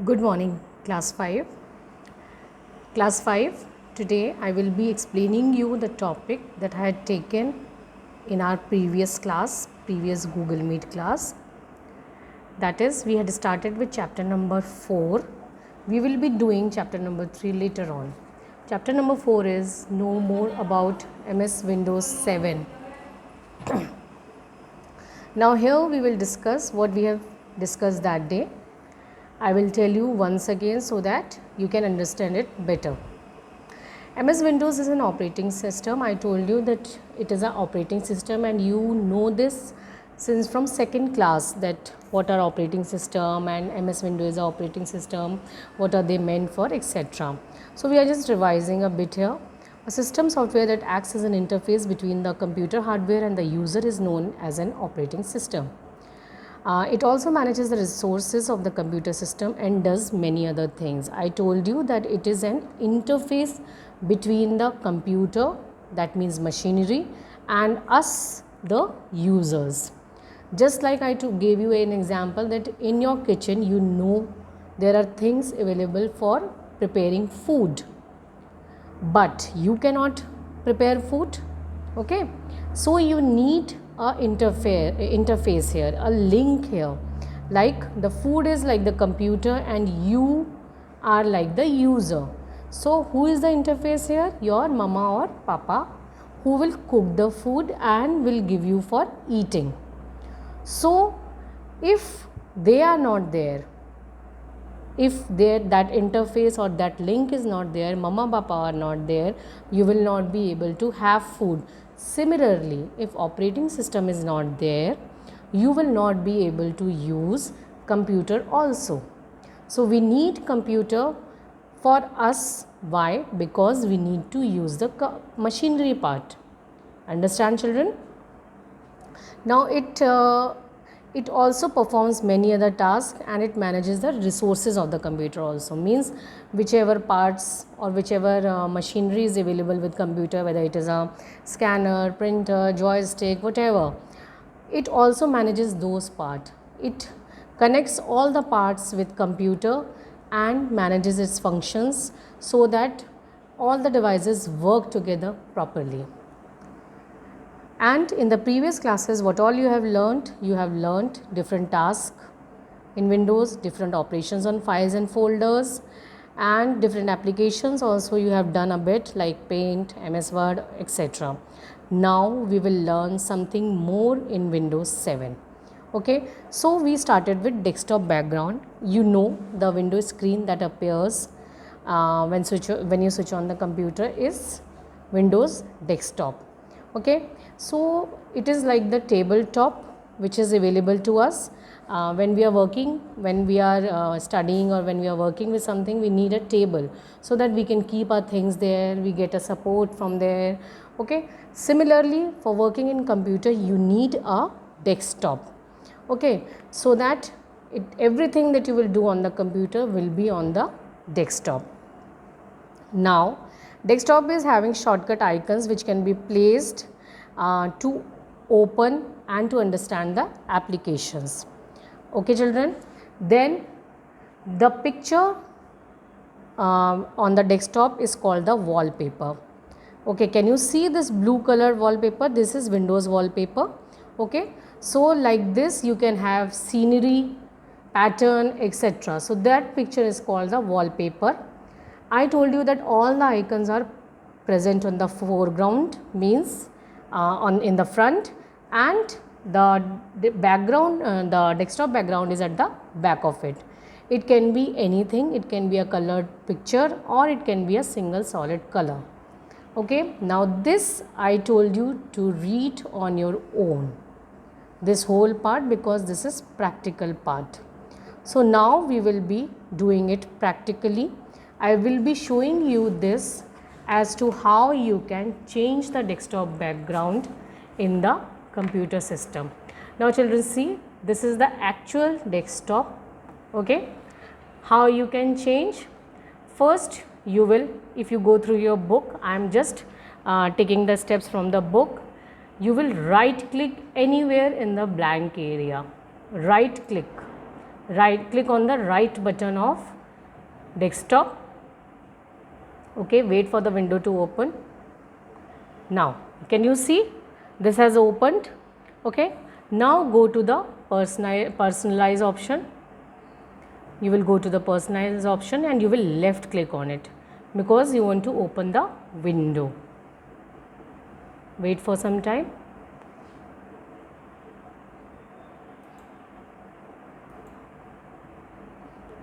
Good morning, class 5. Class 5, today I will be explaining you the topic that I had taken in our previous class, previous Google Meet class. That is, we had started with chapter number 4. We will be doing chapter number 3 later on. Chapter number 4 is know more about MS Windows 7. Now here we will discuss what we have discussed that day. I will tell you once again so that you can understand it better. MS Windows is an operating system. I told you that it is an operating system and you know this since from second class that what are operating system and MS Windows is an operating system, what are they meant for, etc. So we are just revising a bit here. A system software that acts as an interface between the computer hardware and the user is known as an operating system. It also manages the resources of the computer system and does many other things. I told you that it is an interface between the computer, that means machinery, and us, the users. Just like I gave you an example that in your kitchen you know there are things available for preparing food, but you cannot prepare food, okay? So you need a interface here, a link here, like the food is like the computer and you are like the user. So who is the interface here? Your mama or papa, who will cook the food and will give you for eating. So if they are not there, if that interface or that link is not there, mama papa are not there, you will not be able to have food. Similarly, if operating system is not there, you will not be able to use computer also. So we need computer for us. Why? Because we need to use the machinery part. Understand, children? Now it also performs many other tasks and it manages the resources of the computer also. Means whichever parts or whichever machinery is available with computer, whether it is a scanner, printer, joystick, whatever, it also manages those parts. It connects all the parts with computer and manages its functions so that all the devices work together properly. And in the previous classes, what all you have learnt different tasks in Windows, different operations on files and folders, and different applications also you have done a bit like Paint, MS Word, etc. Now we will learn something more in Windows 7. Okay, so we started with desktop background. You know the Windows screen that appears when you switch on the computer is Windows desktop. Okay, so it is like the tabletop which is available to us when we are working, when we are studying, or when we are working with something. We need a table so that we can keep our things there, we get a support from there. Okay, similarly for working in computer you need a desktop, okay, so that everything that you will do on the computer will be on the desktop. Now desktop is having shortcut icons which can be placed to open and to understand the applications. Okay, children. Then the picture on the desktop is called the wallpaper. Okay, can you see this blue color wallpaper? This is Windows wallpaper. Okay, so like this you can have scenery, pattern, etc. So that picture is called the wallpaper. I told you that all the icons are present on the foreground, means in the front, and the background, the desktop background is at the back of it. It can be anything, it can be a colored picture or it can be a single solid color. Okay, now this I told you to read on your own, this whole part, because this is practical part. So now we will be doing it practically. I will be showing you this as to how you can change the desktop background in the computer system. Now children, see, this is the actual desktop. Okay, how you can change? First you will, if you go through your book, I am just taking the steps from the book. You will right click anywhere in the blank area, right click, right click on the right button of desktop. Okay, wait for the window to open. Now can you see this has opened? Okay, now go to the personalize option. You will go to the personalize option and you will left click on it because you want to open the window. Wait for some time.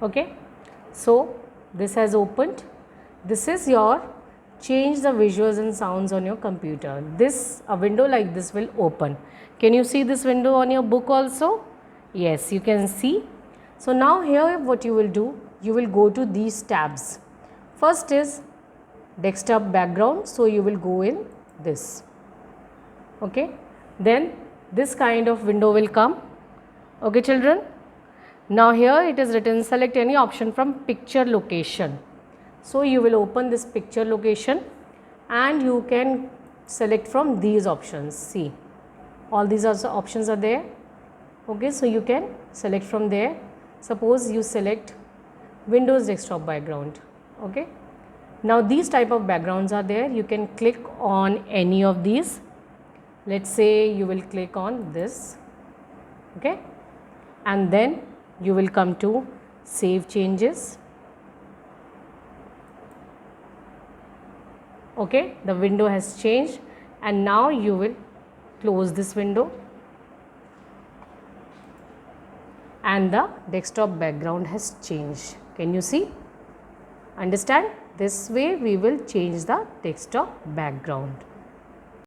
Okay, so this has opened. This is your change the visuals and sounds on your computer. This a window like this will open. Can you see this window on your book also? Yes, you can see. So now here what you will do, you will go to these tabs. First is desktop background, so you will go in this. Okay, then this kind of window will come. Okay children, now here it is written select any option from picture location. So you will open this picture location and you can select from these options. See, all these also options are there. Okay, so you can select from there. Suppose you select Windows desktop background. Okay, now these type of backgrounds are there. You can click on any of these. Let's say you will click on this. Okay, and then you will come to save changes. Okay, the window has changed and now you will close this window and the desktop background has changed. Can you see? Understand? This way we will change the desktop background.